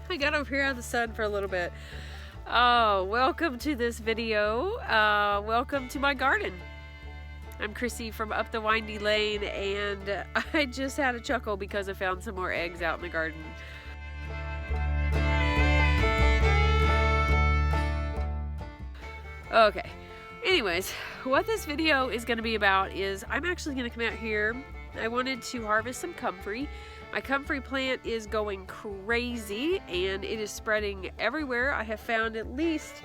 I got over here out of the sun for a little bit. Oh, welcome to this video. Welcome to my garden. I'm Chrissy from Up the Windy Lane, and I just had a chuckle because I found some more eggs out in the garden. Okay, anyways, what this video is going to be about is I'm actually going to come out here. I wanted to harvest some comfrey. My comfrey plant is going crazy and it is spreading everywhere. I have found at least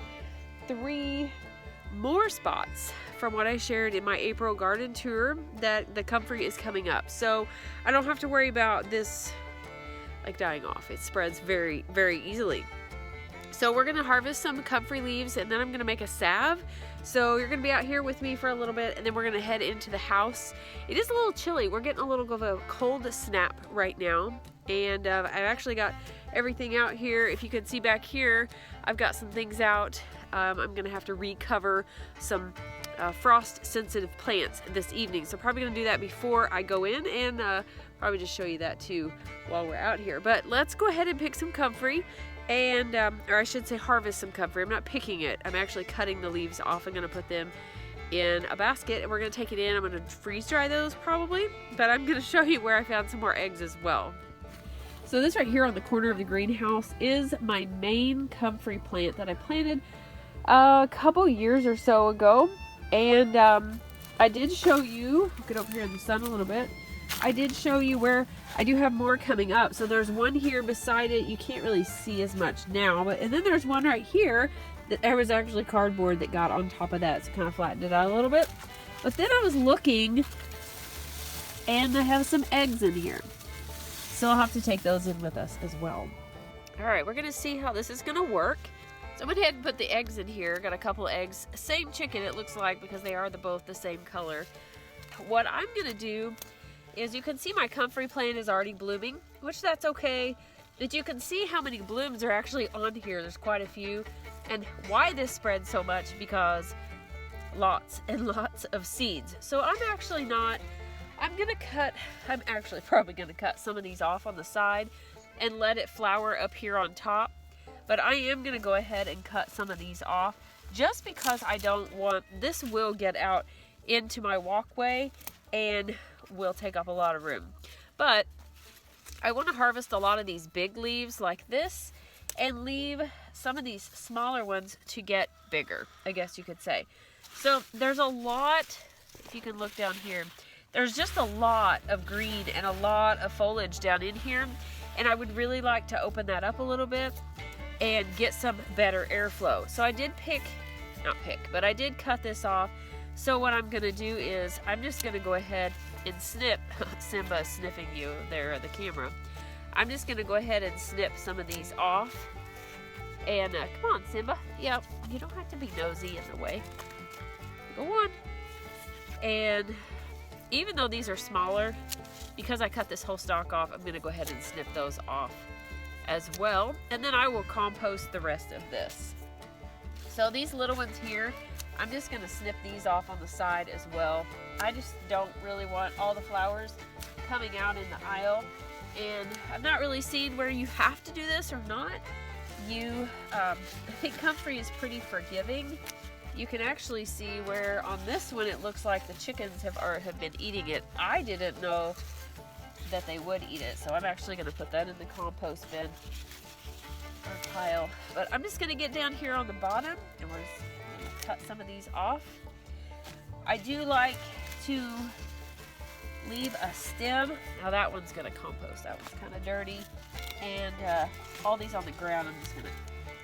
3 more spots from what I shared in my April garden tour that the comfrey is coming up. So I don't have to worry about this like dying off. It spreads very, very easily. So we're gonna harvest some comfrey leaves and then I'm gonna make a salve. So you're gonna be out here with me for a little bit and then we're gonna head into the house. It is a little chilly. We're getting a little of a cold snap right now. And I've actually got everything out here. If you can see back here, I've got some things out. I'm gonna have to recover some frost sensitive plants this evening. So probably gonna do that before I go in and probably just show you that too while we're out here. But let's go ahead and pick some comfrey. And, or I should say harvest some comfrey. I'm not picking it. I'm actually cutting the leaves off. I'm going to put them in a basket and we're going to take it in. I'm going to freeze dry those probably, but I'm going to show you where I found some more eggs as well. So this right here on the corner of the greenhouse is my main comfrey plant that I planted a couple years or so ago. And I did show you, get over here in the sun a little bit. I did show you where I do have more coming up. So there's one here beside it. You can't really see as much now, but and then there's one right here that there was actually cardboard that got on top of that, so kind of flattened it out a little bit. But then I was looking and I have some eggs in here. So I'll have to take those in with us as well. All right, we're gonna see how this is gonna work. So I went ahead and put the eggs in here. Got a couple eggs, same chicken it looks like because they are both the same color. What I'm gonna do is you can see my comfrey plant is already blooming, which that's okay, but you can see how many blooms are actually on here. There's quite a few, and why this spreads so much because lots and lots of seeds. So I'm actually probably gonna cut some of these off on the side and let it flower up here on top, but I am gonna go ahead and cut some of these off just because I don't want, this will get out into my walkway and will take up a lot of room. But I want to harvest a lot of these big leaves like this and leave some of these smaller ones to get bigger, I guess you could say. So there's a lot, if you can look down here, there's just a lot of green and a lot of foliage down in here, and I would really like to open that up a little bit and get some better airflow. So I did I did cut this off. So what I'm gonna do is I'm just gonna go ahead and snip. Simba is sniffing you there at the camera. I'm just gonna go ahead and snip some of these off. And come on, Simba. Yeah, you don't have to be nosy in the way. Go on. And even though these are smaller, because I cut this whole stalk off, I'm gonna go ahead and snip those off as well. And then I will compost the rest of this. So these little ones here, I'm just gonna snip these off on the side as well. I just don't really want all the flowers coming out in the aisle. And I'm not really seeing where you have to do this or not. I think comfrey is pretty forgiving. You can actually see where on this one it looks like the chickens have been eating it. I didn't know that they would eat it, so I'm actually gonna put that in the compost bin or pile. But I'm just gonna get down here on the bottom and we're just cut some of these off. I do like to leave a stem. Now that one's gonna compost. That one's kind of dirty. And all these on the ground, I'm just gonna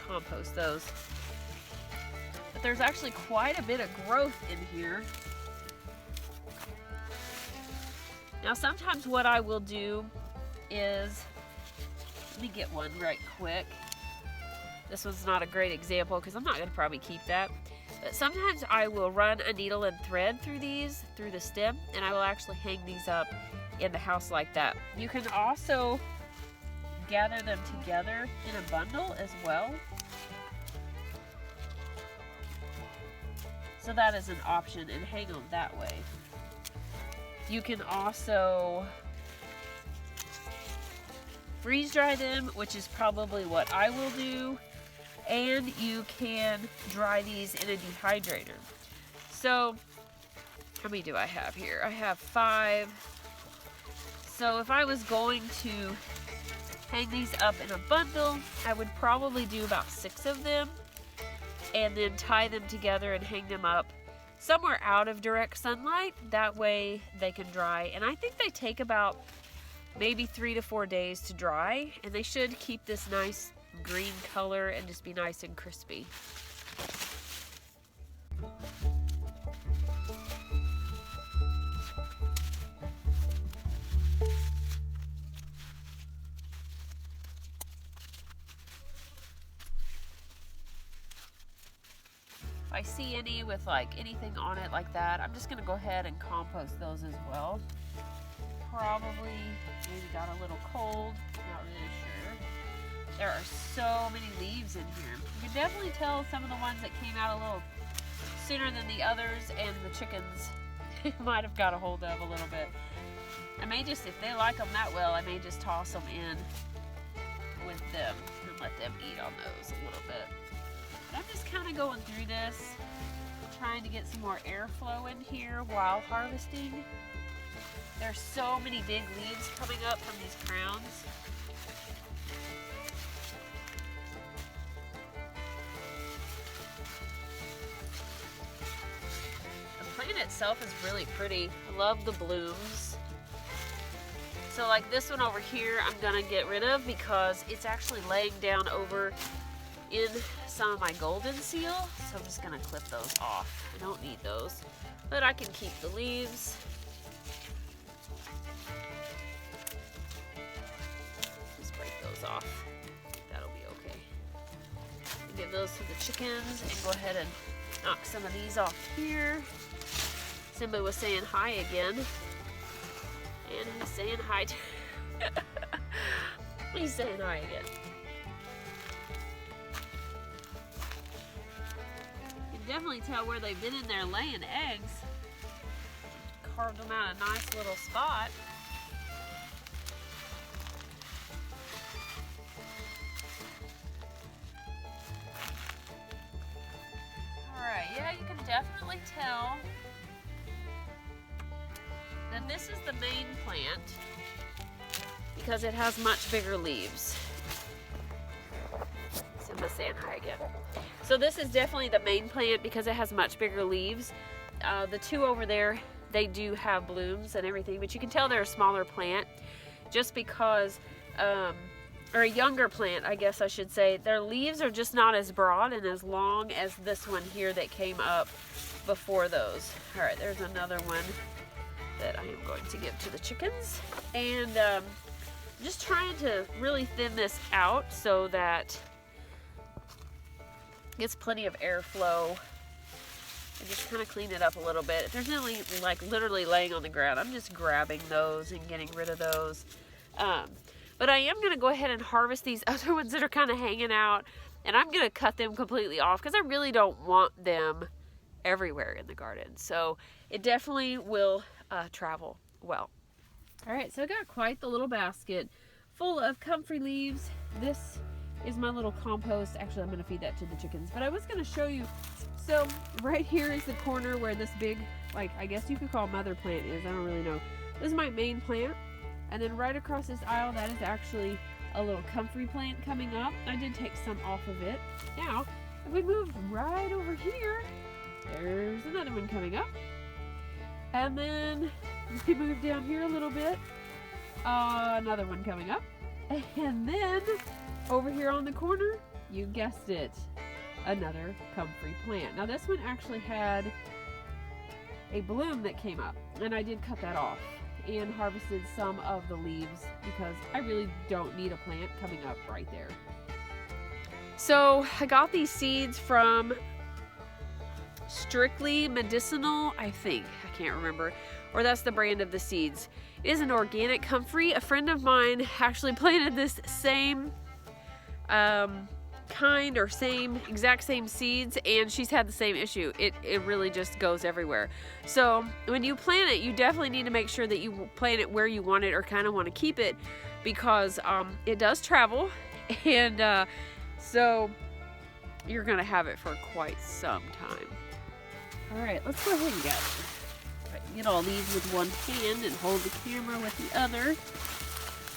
compost those. But there's actually quite a bit of growth in here. Now sometimes what I will do is, let me get one right quick. This one's not a great example because I'm not gonna probably keep that. But sometimes I will run a needle and thread through the stem, and I will actually hang these up in the house like that. You can also gather them together in a bundle as well. So that is an option, and hang them that way. You can also freeze dry them, which is probably what I will do, and you can dry these in a dehydrator. So how many do I have here? I have 5. So if I was going to hang these up in a bundle, I would probably do about 6 of them and then tie them together and hang them up somewhere out of direct sunlight. That way they can dry. And I think they take about maybe 3 to 4 days to dry, and they should keep this nice green color and just be nice and crispy. If I see any with like anything on it like that, I'm just gonna go ahead and compost those as well. Probably maybe got a little cold, not really sure. There are so many leaves in here. You can definitely tell some of the ones that came out a little sooner than the others, and the chickens might have got a hold of a little bit. I may just, if they like them that well, I may just toss them in with them and let them eat on those a little bit. But I'm just kind of going through this, trying to get some more airflow in here while harvesting. There's so many big leaves coming up from these crowns. The plant itself is really pretty. I love the blooms. So like this one over here, I'm gonna get rid of because it's actually laying down over in some of my golden seal. So I'm just gonna clip those off. I don't need those, but I can keep the leaves. Off. That'll be okay. Give those to the chickens and go ahead and knock some of these off here. Simba was saying hi again. And he's saying hi to he's saying hi again. You can definitely tell where they've been in there laying eggs. Carved them out a nice little spot. Yeah, you can definitely tell that this is the main plant because it has much bigger leaves. Simba's saying hi again. So this is definitely the main plant because it has much bigger leaves. The two over there, they do have blooms and everything, but you can tell they're a smaller plant just because or a younger plant, I guess I should say. Their leaves are just not as broad and as long as this one here that came up before those. All right, there's another one that I am going to give to the chickens. And just trying to really thin this out so that it gets plenty of airflow. And just kind of clean it up a little bit. If there's any like literally laying on the ground, I'm just grabbing those and getting rid of those. But I am going to go ahead and harvest these other ones that are kind of hanging out, and I'm going to cut them completely off because I really don't want them everywhere in the garden. So it definitely will travel well. All right, so I got quite the little basket full of comfrey leaves. This is my little compost. Actually, I'm going to feed that to the chickens, but I was going to show you. So right here is the corner where this big, like, I guess you could call mother plant is. I don't really know. This is my main plant. And then right across this aisle, that is actually a little comfrey plant coming up. I did take some off of it. Now, if we move right over here, there's another one coming up. And then if we move down here a little bit, another one coming up. And then over here on the corner, you guessed it, another comfrey plant. Now this one actually had a bloom that came up, and I did cut that off and harvested some of the leaves because I really don't need a plant coming up right there. So I got these seeds from Strictly Medicinal, I think. I can't remember. Or that's the brand of the seeds. It is an organic comfrey. A friend of mine actually planted this same kind or exact same seeds, and she's had the same issue. It really just goes everywhere. So when you plant it, you definitely need to make sure that you plant it where you want it or kind of want to keep it, because it does travel, and so you're gonna have it for quite some time. All right, let's go ahead and get all these with one hand and hold the camera with the other.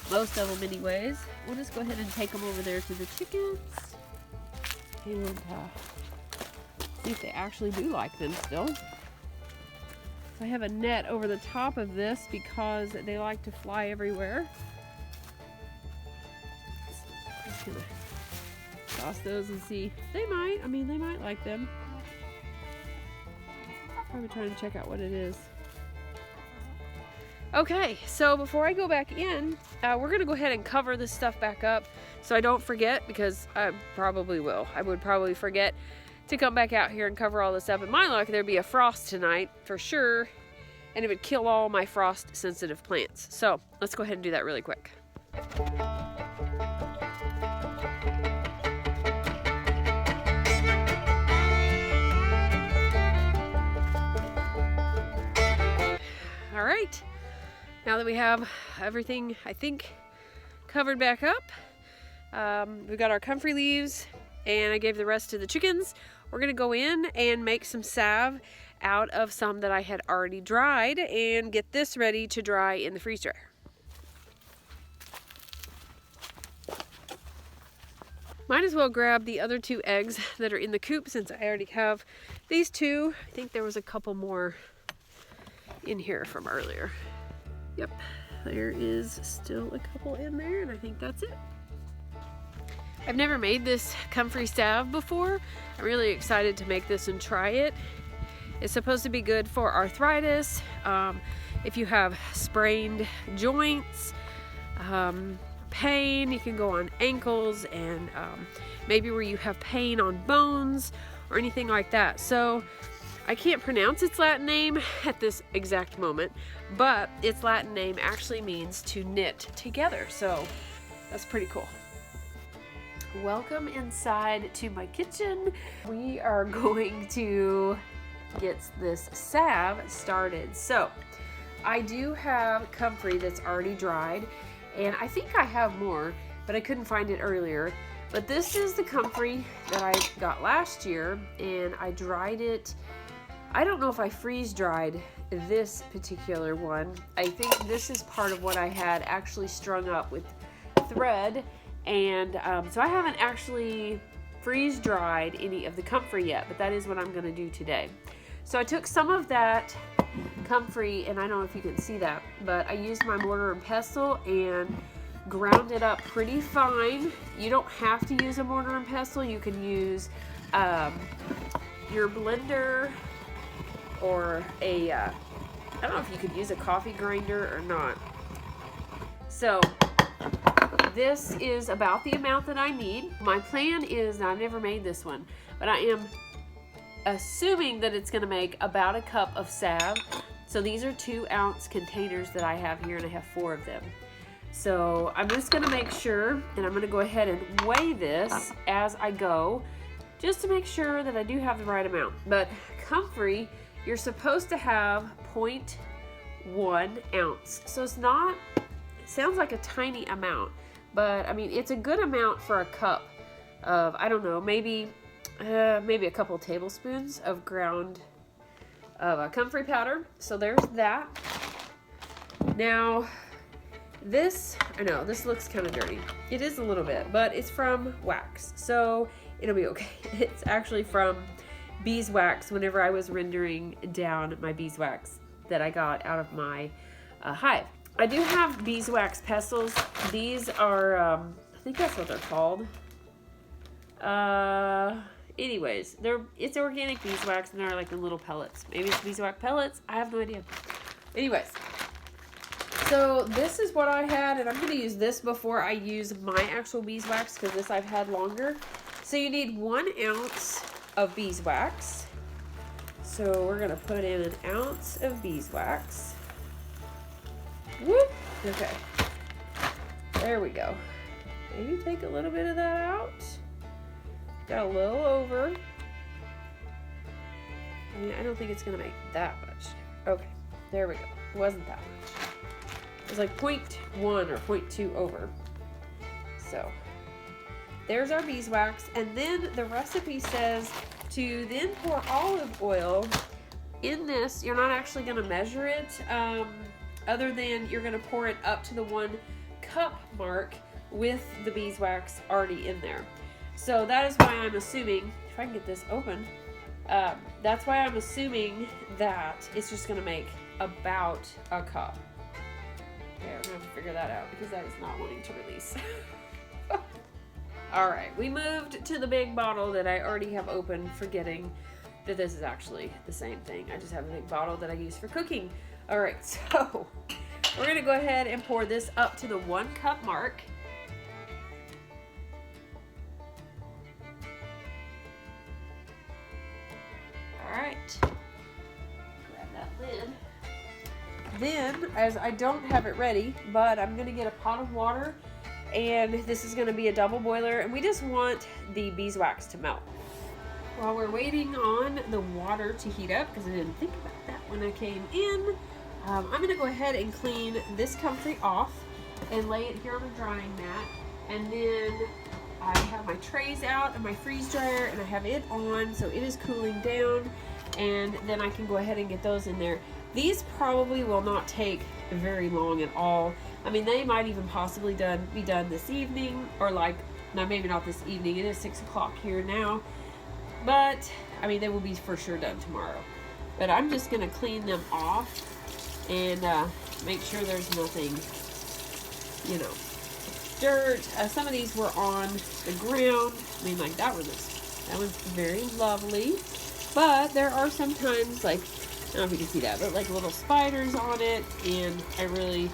Most of them anyways. We'll just go ahead and take them over there to the chickens and see if they actually do like them still. So I have a net over the top of this because they like to fly everywhere. Just gonna toss those and see. They might like them. Probably trying to check out what it is. Okay, so before I go back in, we're gonna go ahead and cover this stuff back up so I don't forget, because I probably will. I would probably forget to come back out here and cover all this up. In my luck, there'd be a frost tonight for sure, and it would kill all my frost sensitive plants. So let's go ahead and do that really quick. All right. Now that we have everything, I think, covered back up, we've got our comfrey leaves, and I gave the rest to the chickens. We're gonna go in and make some salve out of some that I had already dried and get this ready to dry in the freeze dryer. Might as well grab the other 2 eggs that are in the coop since I already have these 2. I think there was a couple more in here from earlier. Yep, there is still a couple in there, and I think that's it. I've never made this Comfrey Salve before. I'm really excited to make this and try it. It's supposed to be good for arthritis, if you have sprained joints, pain. You can go on ankles, and maybe where you have pain on bones or anything like that. So I can't pronounce its Latin name at this exact moment, but its Latin name actually means to knit together, so that's pretty cool. Welcome inside to my kitchen. We are going to get this salve started. So I do have comfrey that's already dried, and I think I have more, but I couldn't find it earlier. But this is the comfrey that I got last year, and I dried it. I don't know if I freeze dried this particular one. I think this is part of what I had actually strung up with thread, and so I haven't actually freeze dried any of the comfrey yet, but that is what I'm going to do today. So I took some of that comfrey, and I don't know if you can see that, but I used my mortar and pestle and ground it up pretty fine. You don't have to use a mortar and pestle. You can use your blender, or a, I don't know if you could use a coffee grinder or not. So this is about the amount that I need. My plan is, now I've never made this one, but I am assuming that it's gonna make about a cup of salve. So these are 2-ounce containers that I have here, and I have 4 of them. So I'm just gonna make sure, and I'm gonna go ahead and weigh this as I go, just to make sure that I do have the right amount. But comfrey, you're supposed to have 0.1 ounce. So it's not, it sounds like a tiny amount, but I mean, it's a good amount for a cup of, I don't know, maybe a couple tablespoons of ground comfrey powder. So there's that. Now, this, I know, this looks kind of dirty. It is a little bit, but it's from wax, so it'll be okay. It's actually from beeswax whenever I was rendering down my beeswax that I got out of my hive. I do have beeswax pestles. These are, I think that's what they're called. Anyways, it's organic beeswax, and they're like in little pellets. Maybe it's beeswax pellets. I have no idea. Anyways, so this is what I had, and I'm going to use this before I use my actual beeswax, because this I've had longer. So you need 1 ounce of beeswax. So we're gonna put in 1 ounce of beeswax. Whoop! Okay. There we go. Maybe take a little bit of that out. Got a little over. I mean, I don't think it's gonna make that much. Okay, there we go. It wasn't that much. was like 0.1 or 0.2 over. So there's our beeswax. And then the recipe says to then pour olive oil in this. You're not actually going to measure it, other than you're going to pour it up to the 1 cup mark with the beeswax already in there. So that is why I'm assuming, if I can get this open, that's why I'm assuming that it's just going to make about a cup. Okay, we're going to have to figure that out because that is not wanting to release. Alright, we moved to the big bottle that I already have open, forgetting that this is actually the same thing. I just have a big bottle that I use for cooking. Alright, so we're going to go ahead and pour this up to the 1 cup mark. Alright, grab that lid. Then, as I don't have it ready, but I'm going to get a pot of water, and this is going to be a double boiler, and we just want the beeswax to melt. While we're waiting on the water to heat up, because I didn't think about that when I came in, I'm going to go ahead and clean this Comfrey off and lay it here on a drying mat. And then I have my trays out and my freeze dryer, and I have it on, so it is cooling down, and then I can go ahead and get those in there. These probably will not take very long at all. I mean, they might even possibly be done this evening, or like, no, maybe not this evening. It is 6 o'clock here now. But, I mean, they will be for sure done tomorrow. But I'm just going to clean them off and make sure there's nothing, you know, dirt. Some of these were on the ground. I mean, like that one's very lovely. But there are sometimes, like, I don't know if you can see that, but like little spiders on it. And I really,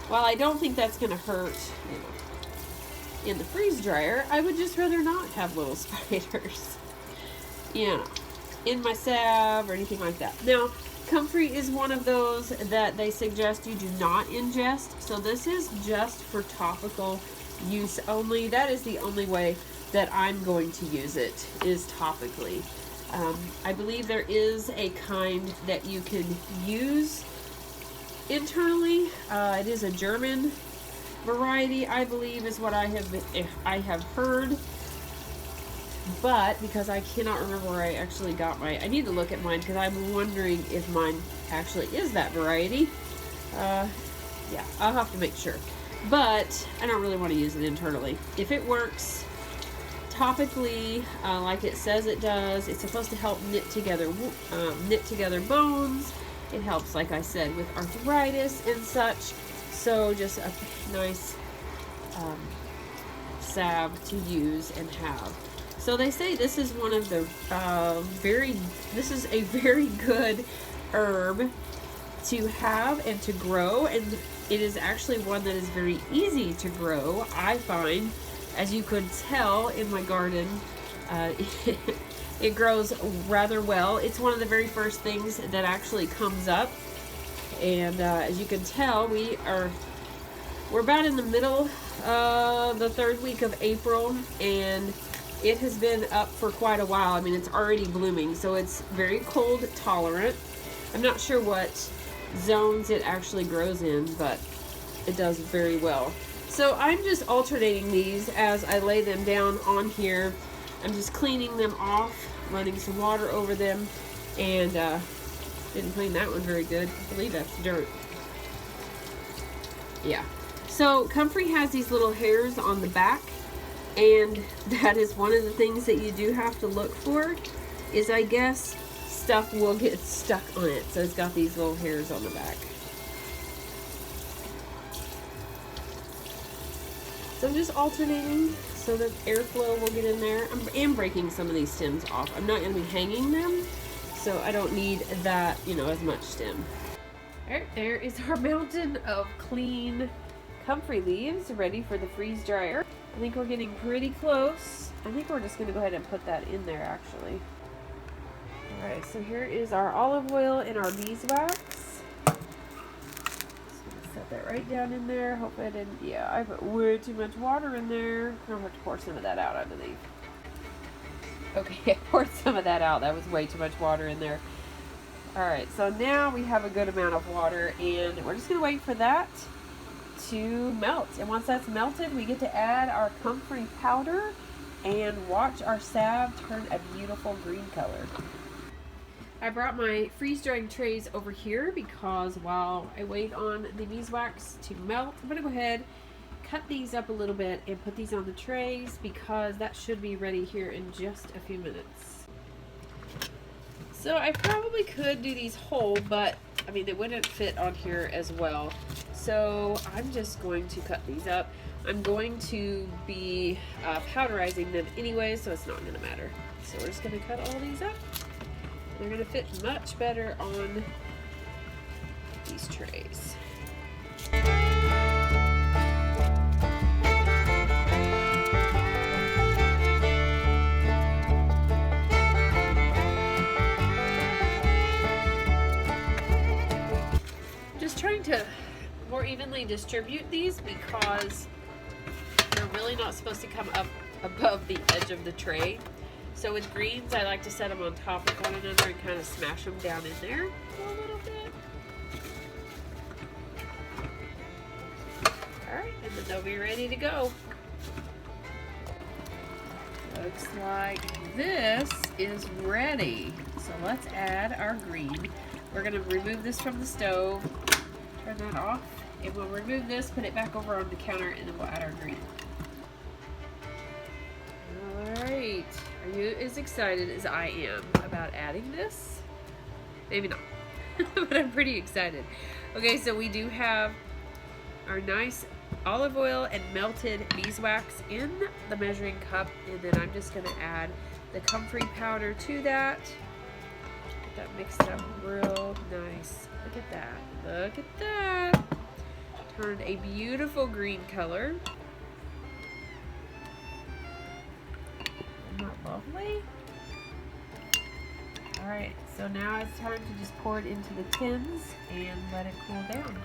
while I don't think that's going to hurt, you know, in the freeze dryer, I would just rather not have little spiders, you know, in my salve or anything like that. Now, Comfrey is one of those that they suggest you do not ingest. So this is just for topical use only. That is the only way that I'm going to use it, is topically. I believe there is a kind that you can use internally. It is a German variety, I believe, is what I have heard. But because I cannot remember where I actually got I need to look at mine, because I'm wondering if mine actually is that variety. Yeah, I'll have to make sure. But I don't really want to use it internally. If it works topically, like it says it does, it's supposed to help knit together bones. It helps, like I said, with arthritis and such. So just a nice salve to use and have. So they say this is one of the this is a very good herb to have and to grow, and it is actually one that is very easy to grow, I find. As you could tell in my garden, it grows rather well. It's one of the very first things that actually comes up, and as you can tell, we're about in the middle of the 3rd week of April, and it has been up for quite a while. I mean, it's already blooming, so it's very cold tolerant. I'm not sure what zones it actually grows in, but it does very well. So I'm just alternating these as I lay them down on here. I'm just cleaning them off, running some water over them, and didn't clean that one very good. I believe that's dirt. Yeah. So Comfrey has these little hairs on the back, and that is one of the things that you do have to look for, is I guess stuff will get stuck on it. So it's got these little hairs on the back. So I'm just alternating so that airflow will get in there. I am breaking some of these stems off. I'm not going to be hanging them, so I don't need that, you know, as much stem. Alright, there is our mountain of clean Comfrey leaves ready for the freeze dryer. I think we're getting pretty close. I think we're just going to go ahead and put that in there, actually. Alright, so here is our olive oil and our beeswax. Set that right down in there. Hopefully I didn't, yeah, I put way too much water in there. I'll have to pour some of that out, I believe. Okay, I poured some of that out. That was way too much water in there. Alright, so now we have a good amount of water, and we're just going to wait for that to melt. And once that's melted, we get to add our comfrey powder and watch our salve turn a beautiful green color. I brought my freeze drying trays over here because while I wait on the beeswax to melt, I'm gonna go ahead, cut these up a little bit and put these on the trays because that should be ready here in just a few minutes. So I probably could do these whole, but I mean, they wouldn't fit on here as well. So I'm just going to cut these up. I'm going to be powderizing them anyway, so it's not gonna matter. So we're just gonna cut all these up. They're gonna fit much better on these trays. Trying to more evenly distribute these because they're really not supposed to come up above the edge of the tray. So with greens, I like to set them on top of one another and kind of smash them down in there a little bit. Alright, and then they'll be ready to go. Looks like this is ready. So let's add our green. We're going to remove this from the stove. Turn that off, and we'll remove this, put it back over on the counter, and then we'll add our green. Alright, are you as excited as I am about adding this? Maybe not, but I'm pretty excited. Okay, so we do have our nice olive oil and melted beeswax in the measuring cup, and then I'm just going to add the comfrey powder to that. Get that mixed up real nice. Look at that. Look at that. Turned a beautiful green color. Isn't that lovely? Alright, so now it's time to just pour it into the tins and let it cool down.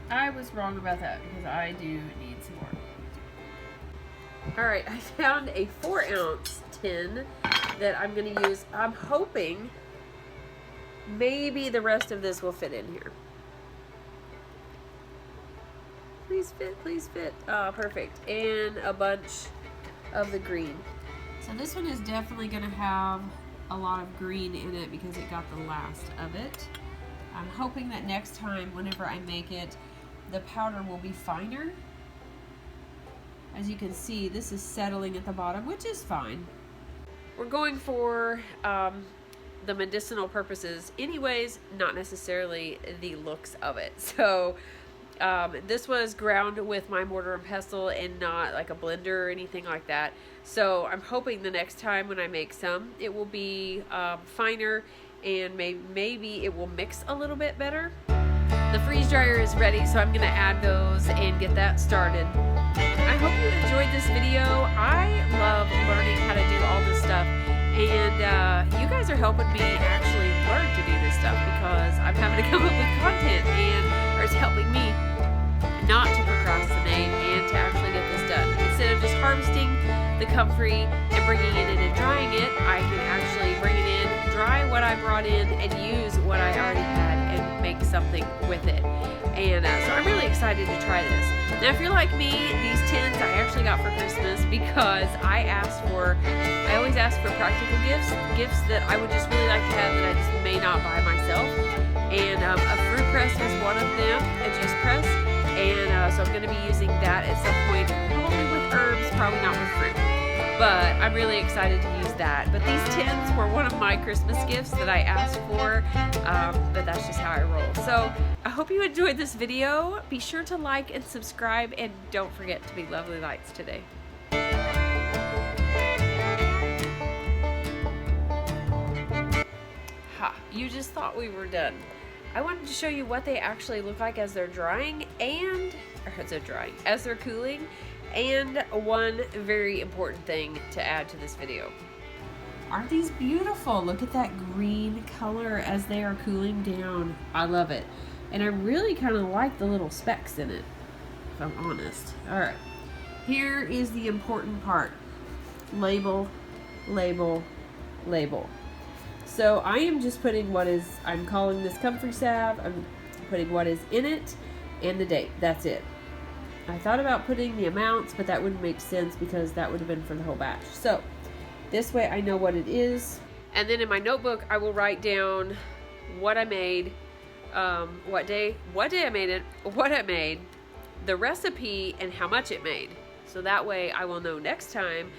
I was wrong about that because I do need some more. Alright, I found a 4-ounce tin that I'm going to use. I'm hoping maybe the rest of this will fit in here. Please fit, please fit. Perfect. And a bunch of the green. So this one is definitely going to have a lot of green in it because it got the last of it. I'm hoping that next time, whenever I make it, the powder will be finer. As you can see, this is settling at the bottom, which is fine. We're going for the medicinal purposes anyways, not necessarily the looks of it. So this was ground with my mortar and pestle and not like a blender or anything like that. So I'm hoping the next time when I make some, it will be finer and maybe it will mix a little bit better. The freeze dryer is ready, so I'm going to add those and get that started. I hope you enjoyed this video. I love learning how to do all this stuff, and you guys are helping me actually learn to do this stuff because I'm having to come up with content, or it's helping me not to procrastinate and to actually get this done. Instead of just harvesting the comfrey and bringing it in and drying it, I can actually bring it in, dry what I brought in, and use what I already had and make something with it. And so I'm really excited to try this. Now if you're like me, these tins I actually got for Christmas because I always ask for practical gifts that I would just really like to have that I just may not buy myself. And a fruit press was one of them, a juice press. And so I'm going to be using that at some point, probably with herbs, probably not with fruit. But I'm really excited to use that. But these tins were one of my Christmas gifts that I asked for, but that's just how I roll. So I hope you enjoyed this video. Be sure to like and subscribe, and don't forget to be lovely lights today. Ha, you just thought we were done. I wanted to show you what they actually look like as they're drying as they're cooling, and one very important thing to add to this video. Aren't these beautiful? Look at that green color as they are cooling down. I love it. And I really kind of like the little specks in it, if I'm honest. Alright, here is the important part. Label, label, label. So I am just putting I'm calling this Comfrey Salve. I'm putting what is in it and the date. That's it. I thought about putting the amounts, but that wouldn't make sense because that would have been for the whole batch. So this way I know what it is. And then in my notebook, I will write down what I made, what day I made it, what I made, the recipe, and how much it made. So that way I will know next time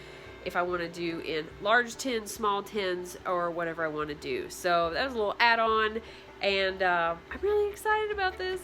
if I want to do in large tins, small tins, or whatever I want to do. So that was a little add-on, and I'm really excited about this.